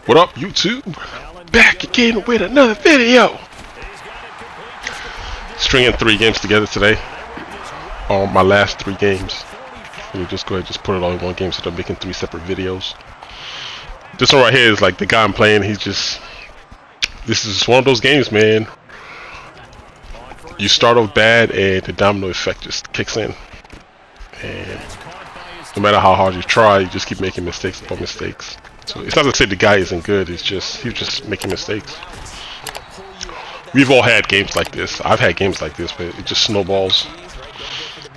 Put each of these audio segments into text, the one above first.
What up, YouTube? Back again with another video. Stringing 3 games together today. My last 3 games. Let me just go ahead and just put it all in one game so they're making 3 separate videos. This one right here is like the guy I'm playing. This is just one of those games, man. You start off bad and the domino effect just kicks in. And no matter how hard you try, you just keep making mistakes upon mistakes. So it's not to say the guy isn't good, it's just he's just making mistakes. We've all had games like this. I've had games like this, but it just snowballs.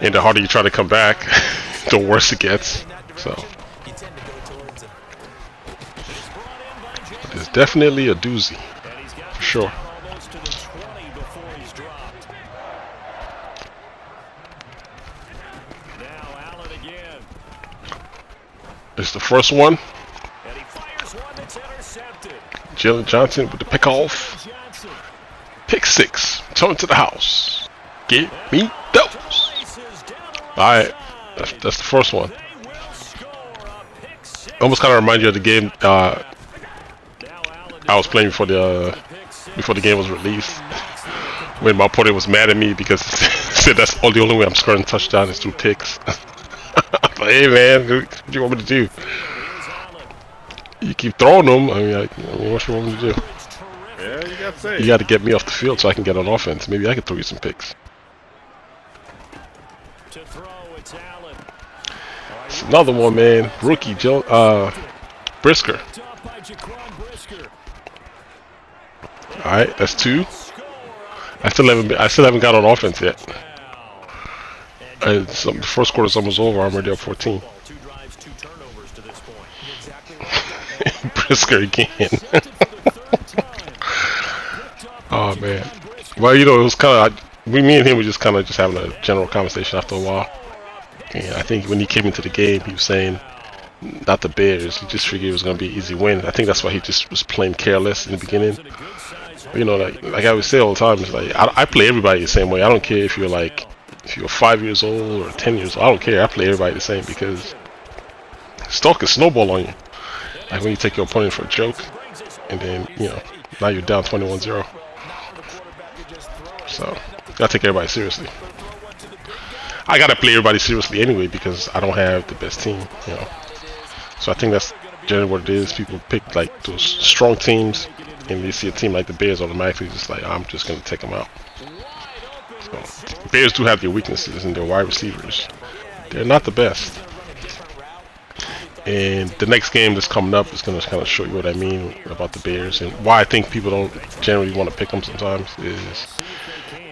And the harder you try to come back, the worse it gets. So it's definitely a doozy, for sure. It's the first one. Jalen Johnson with the pick off. Pick 6. Turn to the house. Give me those. Alright. That's the first one. Almost kind of remind you of the game I was playing before the game was released. When my opponent was mad at me because he said that's the only way I'm scoring a touchdown is through picks. Like, hey man, what do you want me to do? You keep throwing them. I mean, what you want me to do? Yeah, you got to get me off the field so I can get on offense. Maybe I can throw you some picks. It's another one, man. Rookie Brisker. All right, that's 2. I still haven't got on offense yet. And the first quarter's almost over. I'm already up 14. Brisker again. Oh man. Well, you know, it was kind of me and him were just kind of having a general conversation after a while. And I think when he came into the game, he was saying, not the Bears. He just figured it was going to be an easy win. I think that's why he just was playing careless in the beginning. You know, like I would say all the time, it's like I play everybody the same way. I don't care if you're 5 years old or 10 years old. I don't care. I play everybody the same because stuff can snowball on you. Like when you take your opponent for a joke, and then, you know, now you're down 21-0. So, you gotta take everybody seriously. I gotta play everybody seriously anyway because I don't have the best team, you know. So I think that's generally what it is. People pick like those strong teams, and they see a team like the Bears automatically just like, I'm just gonna take them out. So, Bears do have their weaknesses in their wide receivers. They're not the best. And the next game that's coming up is going to kind of show you what I mean about the Bears and why I think people don't generally want to pick them sometimes is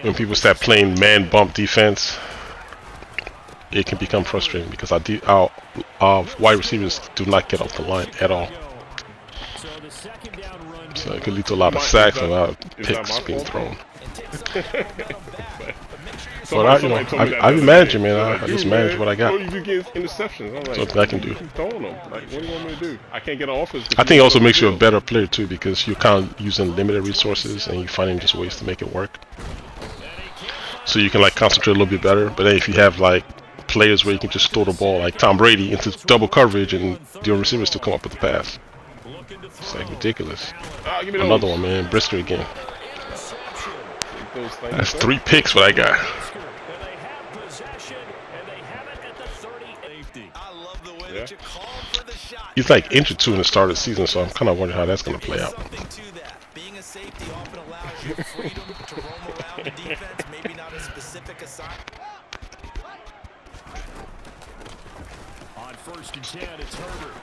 when people start playing man bump defense, it can become frustrating because our wide receivers do not get off the line at all. So it could lead to a lot of sacks and a lot of picks being thrown. But I've been managing, man. I just manage what I got. You get interceptions. I'm like, something I can do. Throwing them. Like, what do you want me to do? I can't get on offense. I think it also makes you a better player too because you're kind of using limited resources and you're finding just ways to make it work. So you can like concentrate a little bit better. But then if you have like players where you can just throw the ball like Tom Brady into double coverage and your receivers to come up with the pass, it's like ridiculous. Another one, man. Brisker again. That's 3 picks what I got. Yeah. He's like injured 2 in the start of the season, so I'm kind of wondering how that's going to play out. On 1st and 10, it's Herbert.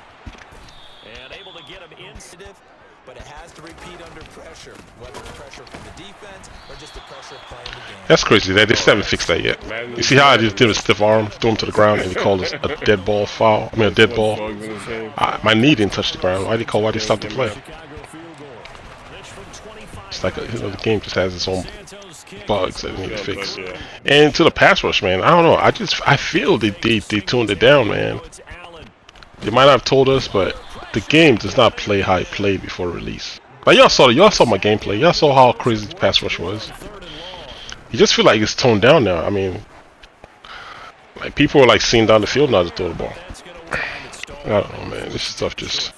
And able to get him instinctive, but it has to repeat under pressure, whether it's pressure from the defense or just the pressure of playing the game. That's crazy. They still haven't fixed that yet. You see how I just did a stiff arm, threw him to the ground, and he called it a dead ball foul? I mean, a dead ball. My knee didn't touch the ground. Why did they stop the play? It's like the game just has its own bugs that need to fix. And to the pass rush, man, I don't know. I feel they tuned it down, man. They might not have told us, but the game does not play how it played before release. Like y'all saw my gameplay. Y'all saw how crazy the pass rush was. You just feel like it's toned down now. I mean, like people are like seeing down the field now to throw the ball. I don't know, man. This stuff just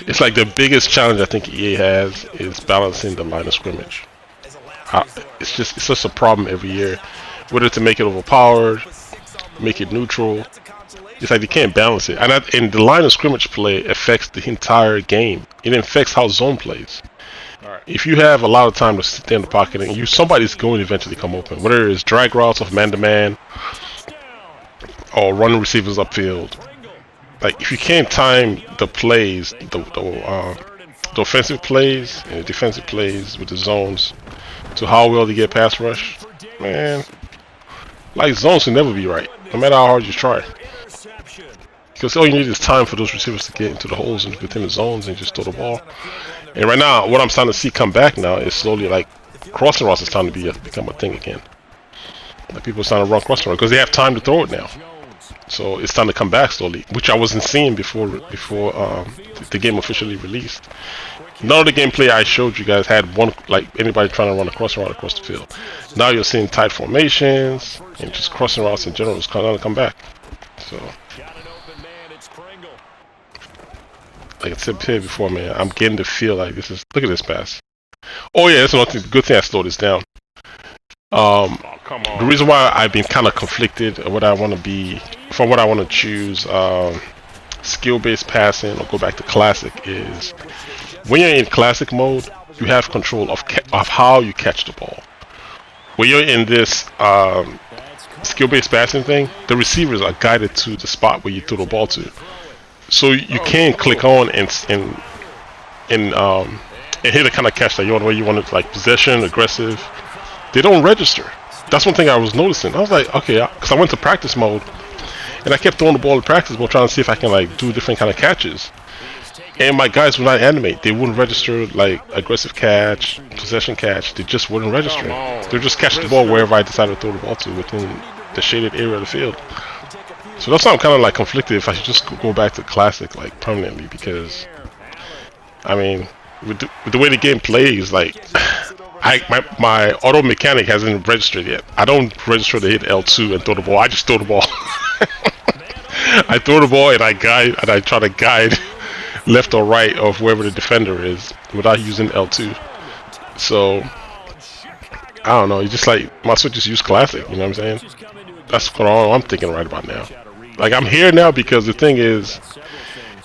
It's like the biggest challenge I think EA has is balancing the line of scrimmage. It's just a problem every year, whether to make it overpowered, make it neutral. It's like they can't balance it, and the line of scrimmage play affects the entire game. It affects how zone plays. If you have a lot of time to sit there in the pocket and somebody's going to eventually come open, whether it's drag routes of man-to-man or running receivers upfield. Like if you can't time the plays, the offensive plays and the defensive plays with the zones to how well they get pass rush, man, like zones will never be right, no matter how hard you try. Because all you need is time for those receivers to get into the holes and within the zones and just throw the ball. And right now, what I'm starting to see come back now is slowly like crossing routes is starting to become a thing again. Like people are starting to run crossing routes because they have time to throw it now. So it's starting to come back slowly, which I wasn't seeing before the game officially released. None of the gameplay I showed you guys had one like anybody trying to run a crossing route across the field. Now you're seeing tight formations and just crossing routes in general is starting to come back. So. Like I said here before, man, I'm getting the feel like this is. Look at this pass. Oh yeah, that's another good thing I slowed this down. The reason why I've been kind of conflicted of what I want to be, from what I want to choose, skill-based passing or go back to classic is when you're in classic mode, you have control of how you catch the ball. When you're in this skill-based passing thing, the receivers are guided to the spot where you throw the ball to. So you can click on and hit the kind of catch that you want, where you want it, like possession, aggressive. They don't register. That's one thing I was noticing. I was like, okay, because I went to practice mode, and I kept throwing the ball in practice mode, trying to see if I can like do different kind of catches. And my guys would not animate. They wouldn't register like aggressive catch, possession catch. They just wouldn't register. They just catch the ball wherever I decided to throw the ball to within the shaded area of the field. So that's why I'm kind of like conflicted if I should just go back to classic like permanently, because I mean with the way the game plays, like my auto mechanic hasn't registered yet. I don't register to hit L2 and throw the ball. I just throw the ball. I throw the ball and I try to guide left or right of wherever the defender is without using L2. So I don't know. You just like might as well just use classic. You know what I'm saying? That's what I'm thinking right about now. Like I'm here now because the thing is,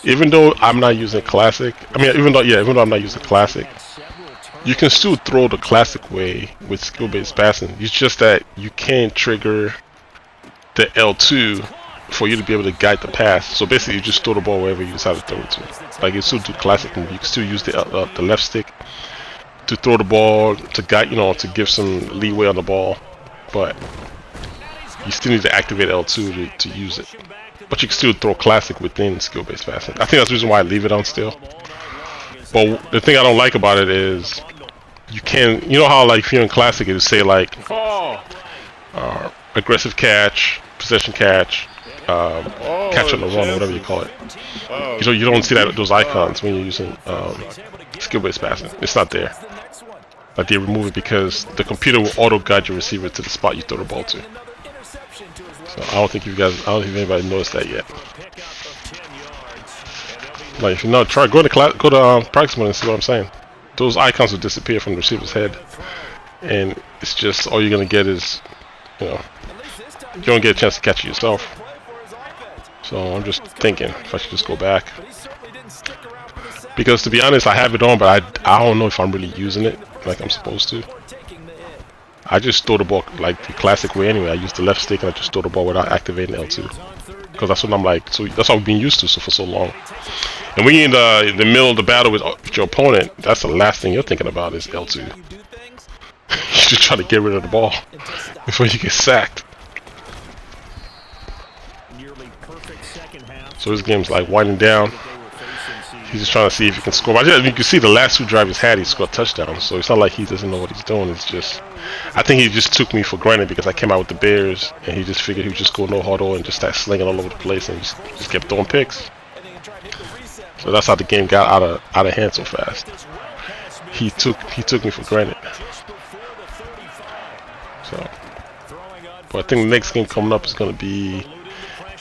even though I'm not using classic, even though I'm not using classic, you can still throw the classic way with skill-based passing. It's just that you can't trigger the L2 for you to be able to guide the pass. So basically, you just throw the ball wherever you decide to throw it to. Like you still do classic, and you can still use the left stick to throw the ball to guide, to give some leeway on the ball, but you still need to activate L2 to use it. But you can still throw classic within skill-based passing. I think that's the reason why I leave it on still. But the thing I don't like about it is you can't, how like if you're in classic, it'll say like aggressive catch, possession catch, catch on the run, or whatever you call it. You don't see those icons when you're using skill-based passing. It's not there. Like they remove it because the computer will auto guide your receiver to the spot you throw the ball to. So I don't think anybody noticed that yet. Like if you know, go to practice mode and see what I'm saying. Those icons will disappear from the receiver's head, and it's just all you're gonna get is, you don't get a chance to catch it yourself. So I'm just thinking if I should just go back, because to be honest, I have it on, but I don't know if I'm really using it like I'm supposed to. I just throw the ball like the classic way anyway. I use the left stick and I just throw the ball without activating L2, because that's what I'm like. So that's what I've been used to for so long. And when you're in the middle of the battle with your opponent, that's the last thing you're thinking about is L2. You just try to get rid of the ball before you get sacked. So this game's like winding down. He's just trying to see if he can score. You can see the last two drives he's had, he scored touchdowns. So it's not like he doesn't know what he's doing. It's just, I think he just took me for granted because I came out with the Bears, and he just figured he would just go no huddle and just start slinging all over the place and just kept throwing picks. So that's how the game got out of hand so fast. He took me for granted. So, but I think the next game coming up is going to be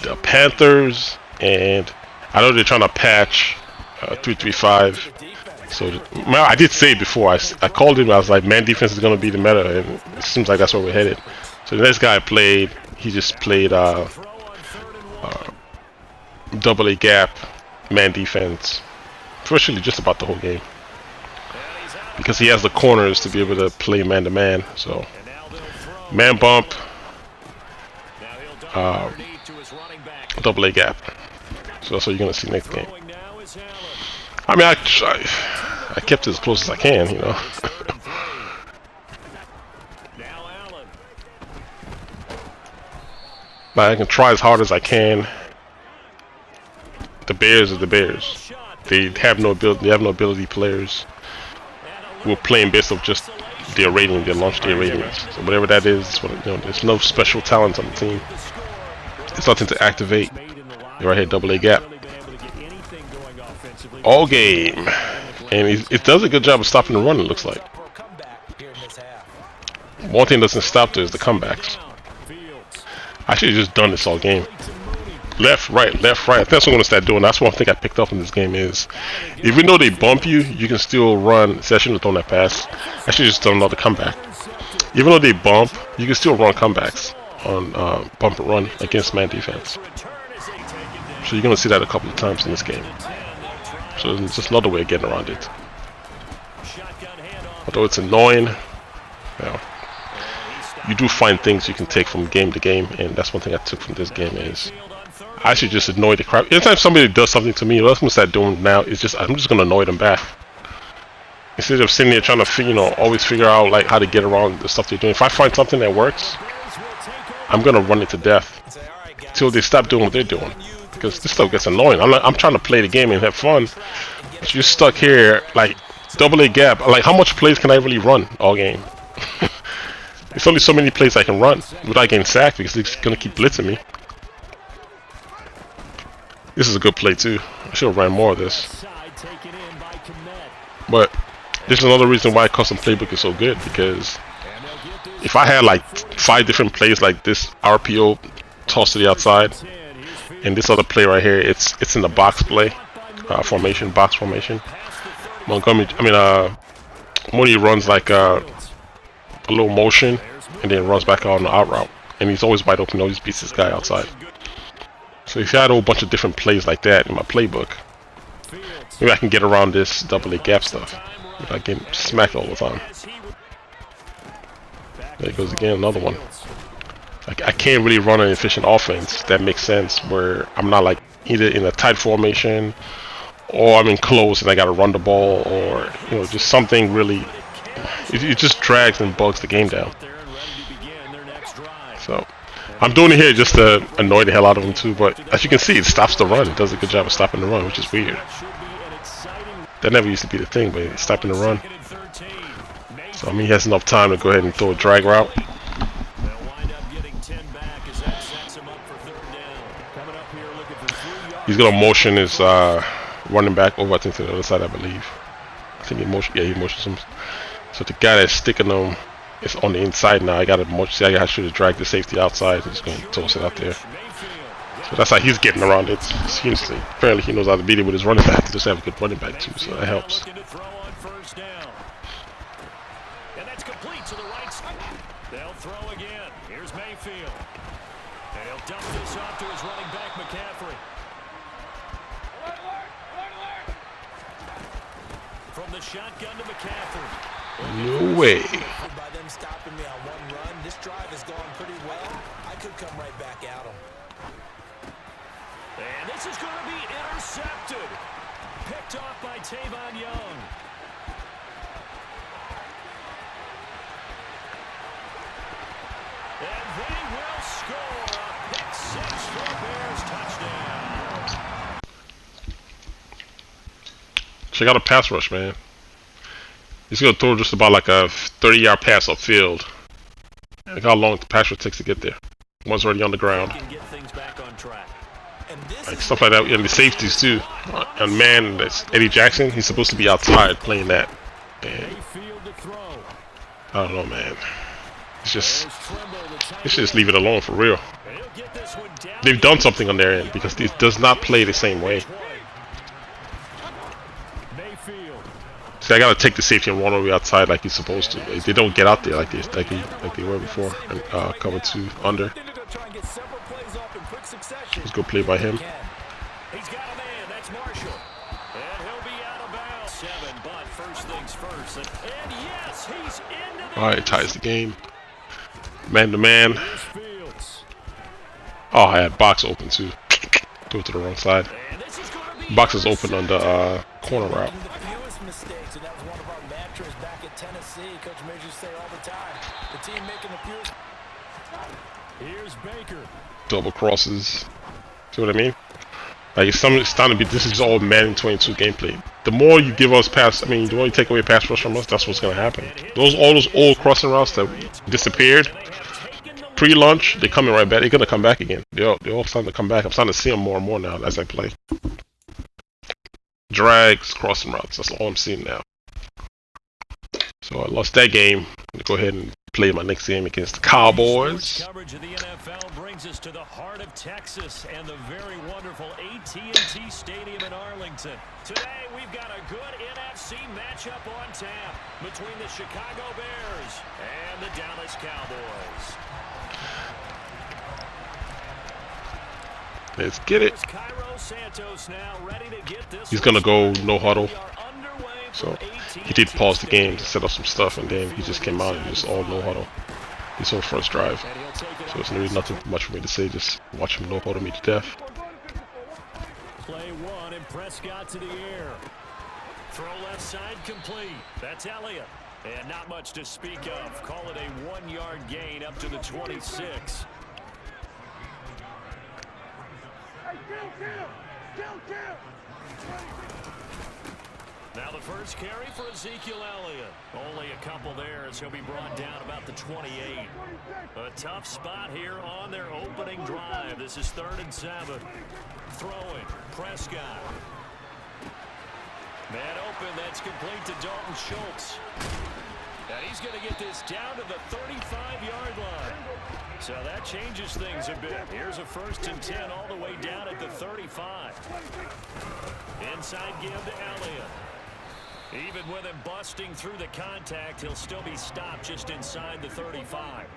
the Panthers, and I know they're trying to patch 3-3-5. So, well, I did say it before. I called him. I was like, man, defense is gonna be the meta, and it seems like that's where we're headed. So the next guy I played, he just played double A gap, man defense, virtually just about the whole game, because he has the corners to be able to play man to man. So man bump, double A gap. So that's what you're gonna see next game. I mean, I kept it as close as I can, you know. Like, I can try as hard as I can. The Bears are the Bears. They have no ability. They have no ability players who are playing based off just their rating, their launch day ratings. So whatever that is, what, you know, there's no special talent on the team. There's nothing to activate. You're right here, double A gap. All game, and it does a good job of stopping the run. It looks like. One thing doesn't stop there is the comebacks. I should have just done this all game. Left, right, left, right. I think that's what I'm gonna start doing. That's one thing I picked up in this game is, even though they bump you, you can still run. See, I shouldn't have thrown that pass. I should have just done another comeback. Even though they bump, you can still run comebacks on bump and run against man defense. So you're gonna see that a couple of times in this game. So it's just another way of getting around it. Although it's annoying, you know, you do find things you can take from game to game, and that's one thing I took from this game is I should just annoy the crap. Anytime somebody does something to me, what I'm gonna start doing now is just I'm just gonna annoy them back. Instead of sitting there trying to, you know, always figure out like how to get around the stuff they're doing. If I find something that works, I'm gonna run it to death till they stop doing what they're doing. Because this stuff gets annoying. I'm trying to play the game and have fun, but you're stuck here like double A gap. Like, how much plays can I really run all game? There's only so many plays I can run without getting sacked because it's gonna keep blitzing me. This is a good play too. I should have ran more of this. But this is another reason why custom playbook is so good, because if I had like 5 different plays like this RPO toss to the outside, and this other play right here, it's in the box play, formation, box formation. Montgomery, Mooney runs like a little motion and then runs back out on the out route, and he's always wide open. He always beats this guy outside. So if you had a whole bunch of different plays like that in my playbook, maybe I can get around this double A gap stuff without getting smacked all the time. There goes again, another one. I can't really run an efficient offense that makes sense where I'm not like either in a tight formation or I'm in close and I gotta run the ball, or you know, just something really. It just drags and bugs the game down. So I'm doing it here just to annoy the hell out of him too, but as you can see, it stops the run. It does a good job of stopping the run, which is weird. That never used to be the thing, but it's stopping the run. So I mean, he has enough time to go ahead and throw a drag route. He's gonna motion his running back over, I think, to the other side, I believe. I think he motions him. So the guy that's sticking him is on the inside now. I gotta motion. See, I should have dragged the safety outside. He's gonna toss it out there. So that's how he's getting around it. Seriously, apparently he knows how to beat it with his running back. He does have a good running back too, so that helps. They'll throw again. Here's Mayfield. And he'll dump this off to his running back, McCaffrey. From the shotgun to McCaffrey. No way. By them stopping me on one run, this drive has gone pretty well. I could come right back at them. And this is going to be intercepted. Picked off by Tavon Young. And they will score a pick six for a Bears touchdown. Check out a pass rush, man. He's gonna throw just about like a 30-yard pass upfield. Look how long the pass rush takes to get there. One's already on the ground. Like stuff like that, and the safeties too. And man, that's Eddie Jackson. He's supposed to be outside playing that. And I don't know, man. It's just, they should just leave it alone for real. They've done something on their end because it does not play the same way. See, I gotta take the safety and run all the way outside like he's supposed to. They don't get out there like they were before. And cover 2 under. Let's go play by him. He's got a man. That's Marshall. And he'll be out of bounds. 7, but first things first. And yes, he's into the All right, ties the game. Man to man. Oh, I had box open too. Threw it to the wrong side. Box is open on the corner route. Mistakes, and that was one of our mantras back at Tennessee. Coach Majors say all the time, the team making the fewest. Here's Baker. Double crosses. See what I mean? Like it's starting to be. This is all Madden 22 gameplay. The more you give us pass, the more you take away pass rush from us, that's what's gonna happen. All those old crossing routes that disappeared pre-launch, they're coming right back. They're gonna come back again. They're all starting to come back. I'm starting to see them more and more now as I play. Drags, crossing routes. That's all I'm seeing now. So I lost that game. I'm gonna go ahead and play my next game against the Cowboys. Coverage of the NFL brings us to the heart of Texas and the very wonderful AT&T Stadium in Arlington. Today we've got a good NFC matchup on tap between the Chicago Bears and the Dallas Cowboys. Let's get it. He's gonna go no huddle. So he did pause the game to set up some stuff, and then he just came out and just all no huddle. He's on first drive. So it's really nothing much for me to say. Just watch him no huddle me to death. Play 1 and Prescott to the air. Throw left side complete. That's Elliott. And not much to speak of. Call it a 1-yard gain up to the 26. Now the first carry for Ezekiel Elliott. Only a couple there as he'll be brought down about the 28. A tough spot here on their opening drive. This is 3rd and 7. Throwing. Prescott. Man open. That's complete to Dalton Schultz. And he's going to get this down to the 35-yard line. So that changes things a bit. Here's a 1st and 10 all the way down at the 35. Inside give to Elliott. Even with him busting through the contact, he'll still be stopped just inside the 35.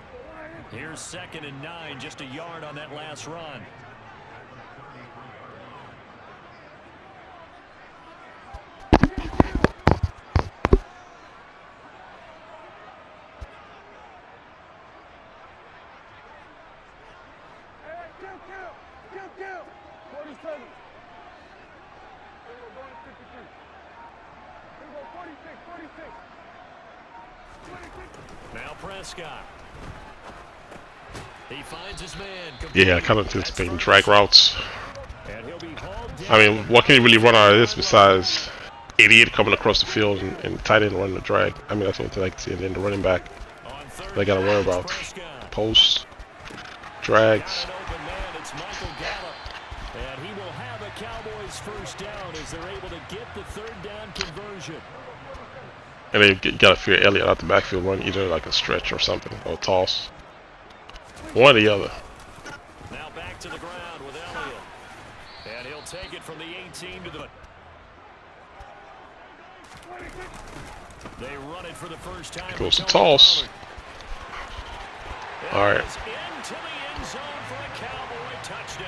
Here's 2nd and 9, just a yard on that last run. Now Prescott. He finds his man. Yeah, I kind of anticipating drag routes. What can you really run out of this besides idiot coming across the field and tight end running the drag? That's the only thing I can see. And then the running back, they got to worry about posts, drags. And he will have a Cowboys first down as they're able to get the 3rd down conversion. And they got to fear Elliott out the backfield, run either like a stretch or something, or a toss. One or the other. Now back to the ground with Elliott. And he'll take it from the 18 to the... They run it for the first time. Goes to toss. Alright. Into the end zone for a Cowboy touchdown.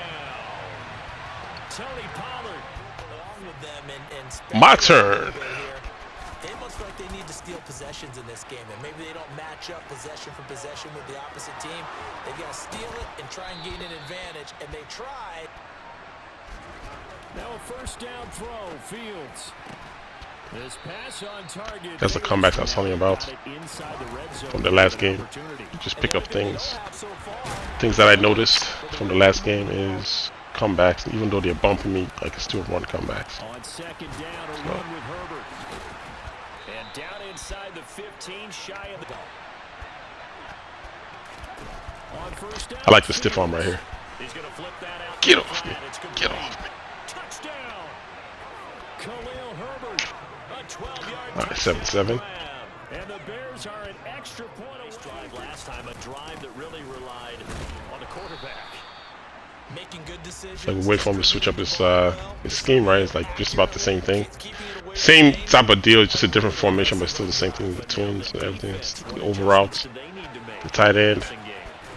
Tony Pollard. Along with them My turn. It looks like they need to steal possessions in this game, and maybe they don't match up possession for possession with the opposite team. They've got to steal it and try and gain an advantage, and they tried. Now a first down throw, Fields. This pass on target. That's the comeback I was telling you about from the last game. You just pick up things. Things that I noticed from the last game is comebacks, even though they're bumping me, I can still run comebacks. On 2nd down, a run with Herbert. And down inside the 15, shy of the goal. On first down, I like the stiff arm right here. He's going to flip that out. Get off me. Get off me. Touchdown. Khalil Herbert. A 12-yard All right, 7-7. And the Bears are an extra point away. Drive last time, a drive that really relied on the quarterback. making good decisions. Like wait for him to switch up his scheme, right? It's like just about the same thing. Same type of deal, just a different formation, but still the same thing. The twins and everything. It's the over routes, the tight end.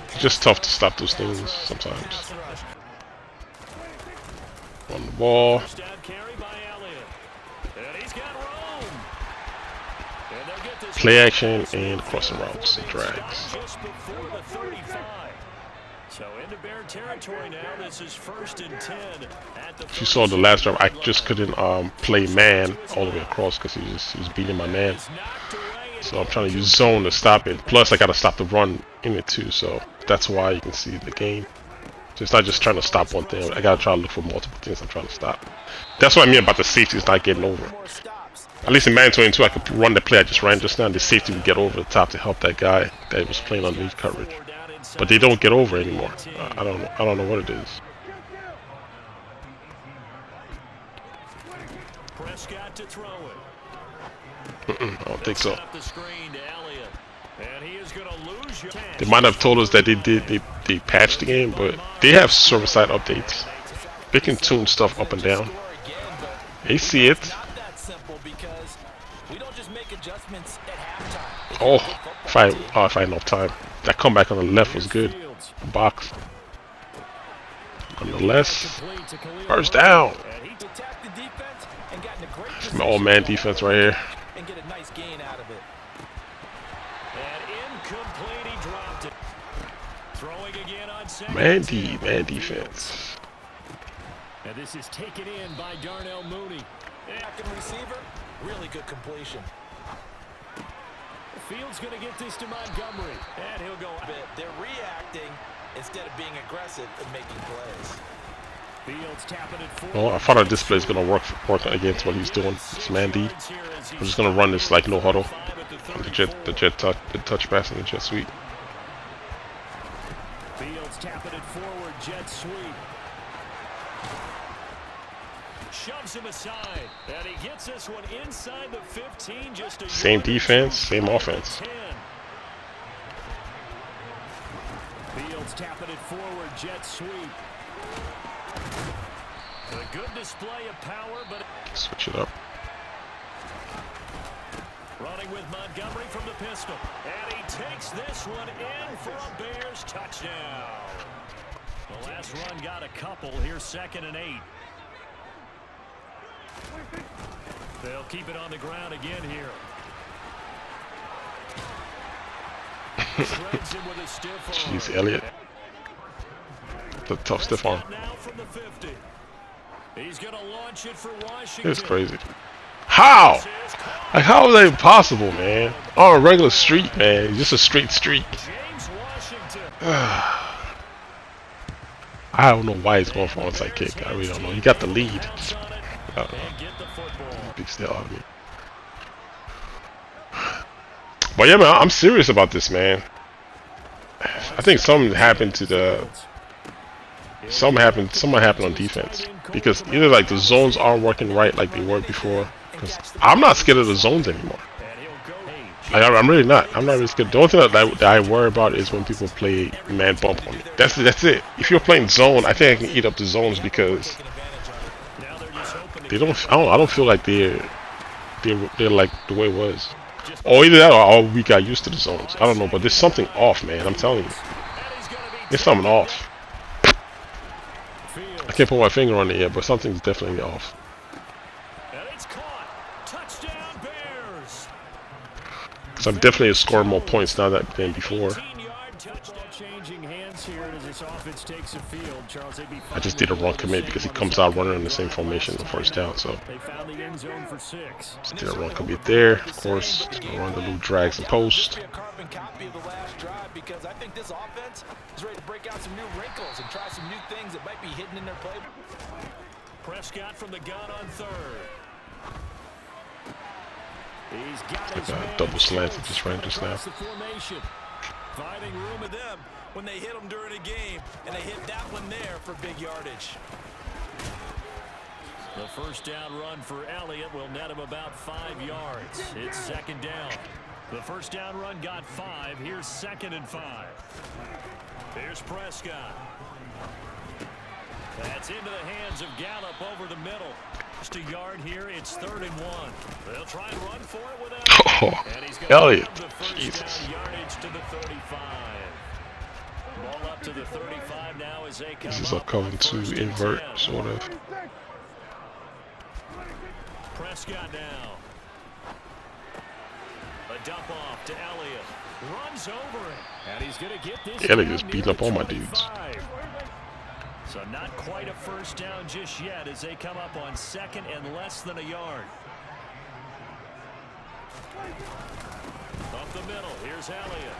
It's just tough to stop those things sometimes. On the ball. Play action and crossing routes and drags. So into Bear territory now. This is 1st and 10. If you saw the last drive, I just couldn't play man all the way across because he was beating my man. So I'm trying to use zone to stop it. Plus I gotta stop the run in it too. So that's why you can see the game. It's not just trying to stop one thing. I gotta try to look for multiple things I'm trying to stop. That's what I mean about the safeties not getting over. At least in Madden 22, I could run the play I just ran just now. The safety would get over the top to help that guy that was playing underneath coverage. But they don't get over anymore. I don't know what it is. Prescott to throw it. I don't think so. The screen to Elliott. And he is going to lose your They might have told us that they patched the game, but they have server-side updates. They can tune stuff up and down. They see it. Oh, if I had enough time. That comeback on the left was good. Box. Nonetheless, first down. My old man defense right here. Man defense. And this is taken in by Darnell Mooney. Receiver, really good completion. Field's going to get this to Montgomery, and he'll go. They're reacting instead of being aggressive and making plays. Fields tapping it forward. Oh, I thought our display is gonna work against what he's doing. This man D. I'm just gonna run this like no huddle. The touch pass and the jet sweep. Fields tapping it forward, jet sweep. Shoves him aside, and he gets this one inside the 15. Just a same defense, same offense. Fields tapping it forward, jet sweep. A good display of power, but switch it up. Running with Montgomery from the pistol, and he takes this one in for a Bears touchdown. The last run got a couple. Here's 2nd and 8. They'll keep it on the ground again here. Shreds him with a stiff arm. Jeez, Elliott. The tough stiff arm. Now from the 50. He's going to launch it for Washington. It's crazy. How? Like, how is that impossible, man? On a regular street, man. Just a straight street. James Washington. I don't know why he's going for onside kick. I really don't know. He got the lead. I don't know. Big still out of me. But yeah, man, I'm serious about this, man. I think something happened to the. Something happened on defense because either like the zones aren't working right like they were before. Because I'm not scared of the zones anymore. Like, I'm really not. I'm not really scared. The only thing that I worry about is when people play man bump on me. That's it. If you're playing zone, I think I can eat up the zones because they don't. I don't feel like they're like the way it was. Or either that or we got used to the zones. I don't know, but there's something off, man. I'm telling you, there's something off. I can't put my finger on it yet, but something's definitely off. Because I'm definitely scoring more points now than before. I just did a wrong commit because he comes out running in the same formation the first down, so just did a wrong commit there. Of course, run the little drags and post. Because I think this offense is ready to break out some new wrinkles and try some new things that might be hidden in their playbook. Prescott from the gun on 3rd. He's got his double slant that just ran just now. Finding room with them when they hit them during a game, and they hit that one there for big yardage. The first down run for Elliott will net him about 5 yards. It's 2nd down. The first down run got 5. Here's 2nd and 5. Here's Prescott. That's into the hands of Gallup over the middle. Just a yard here. It's 3rd and 1. They'll try and run for it without. Oh, And he's gonna Elliott. grab the first Jesus. down yardage to the 35. Ball up to the 35 now as they come This is a up cover on 2 1st and invert, 10. sort of. Prescott now. A dump off to Elliott. Runs over it. And he's going to get this. Elliott just beating up all my dudes. So not quite a first down just yet as they come up on 2nd and less than a yard. Up the middle. Here's Elliott.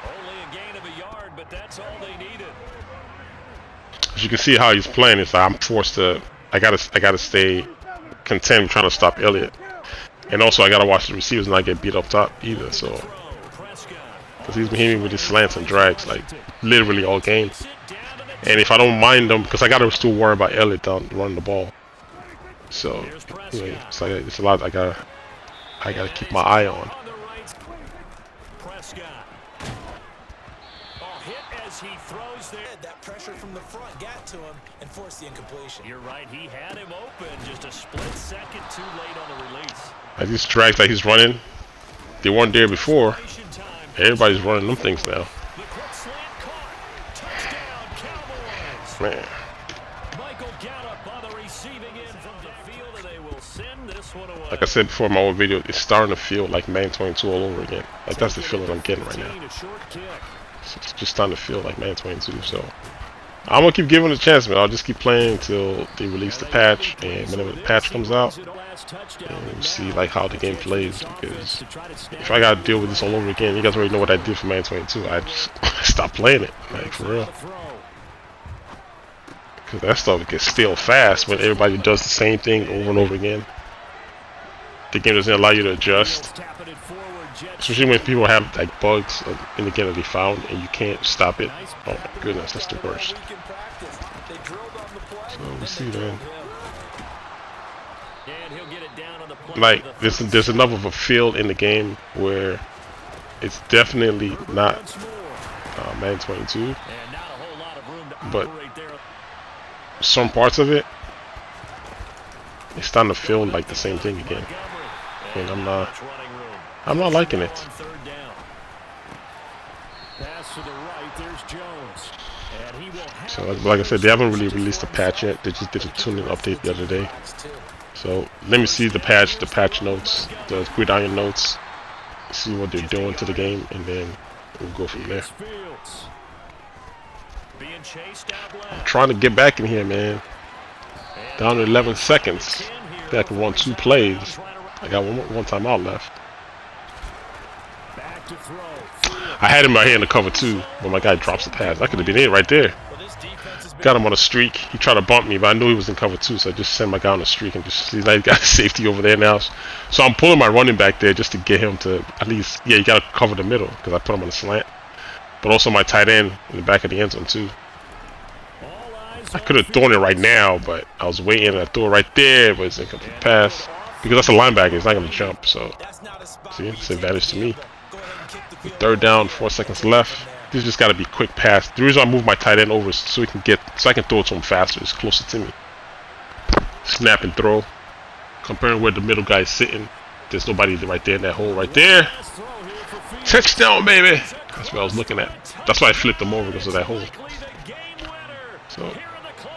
Only a gain of a yard, but that's all they needed. As you can see how he's playing, it's like I'm forced to. I gotta stay content with trying to stop Elliott, and also I gotta watch the receivers not get beat up top either. So, because he's been hitting me with his slants and drags like literally all game, and if I don't mind them, because I gotta still worry about Elliott down running the ball. So, anyway, it's like it's a lot I gotta keep my eye on. He throws there. That pressure from the front got to him and forced the incompletion. You're right. He had him open. Just a split second too late on the release. Like these drags that he's running, they weren't there before. Everybody's running them things now. The quick slant caught. Touchdown, Cowboys. Man. Michael Gallup on the receiving end from the field, and they will send this one away. Like I said before in my old video, it's starting to feel like Madden 22 all over again. Like that's the feeling I'm getting right now. A short kick. It's just starting to feel like Madden 22. So I'm gonna keep giving it a chance, man. I'll just keep playing until they release the patch, and whenever the patch comes out, and we'll see like how the game plays. Because if I gotta deal with this all over again, you guys already know what I did for Madden 22. I just stopped playing it, like for real. Because that stuff gets stale fast when everybody does the same thing over and over again. The game doesn't allow you to adjust, especially when people have like bugs in the game that they found and you can't stop it. Oh my goodness, that's the worst. So we see then. Like there's enough of a feel in the game where it's definitely not Madden 22, but some parts of it, it's starting to feel like the same thing again. And I'm not liking it. So like I said, they haven't really released a patch yet. They just did a tuning update the other day. So let me see the patch notes, the gridiron notes, see what they're doing to the game, and then we'll go from there. I'm trying to get back in here, man. Down to 11 seconds. I think I can run 2 plays. I got one timeout left. I had him right here in the cover 2 when my guy drops the pass. I could have been in right there. Got him on a streak. He tried to bump me, but I knew he was in cover 2, so I just sent my guy on a streak and just he's like got safety over there now. So I'm pulling my running back there just to get him to at least, yeah, you got to cover the middle because I put him on a slant. But also my tight end in the back of the end zone too. I could have thrown it right now, but I was waiting and I threw it right there, but it's incomplete pass. Because that's a linebacker, it's not going to jump, so see, it's an advantage to me. 3rd down, 4 seconds left. This just got to be quick pass. The reason I moved my tight end over is so I can throw it to him faster. It's closer to me. Snap and throw. Comparing where the middle guy is sitting, there's nobody right there in that hole right there. Touchdown, baby! That's what I was looking at. That's why I flipped him over because of that hole. So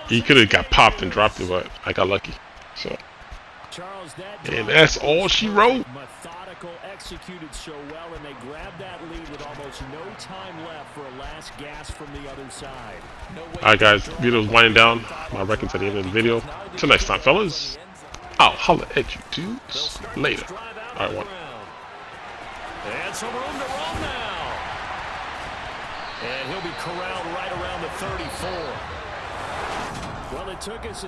he could have got popped and dropped it, but I got lucky. So, and that's all she wrote. Executed so well, and they grabbed that lead with almost no time left for a last gasp from the other side. Alright guys, video's winding down. My record's at the end of the video. Till next time, fellas. I'll holler at you dudes later. Alright, one. And some room to run now. And he'll be corralled right around the 34. Well, it took us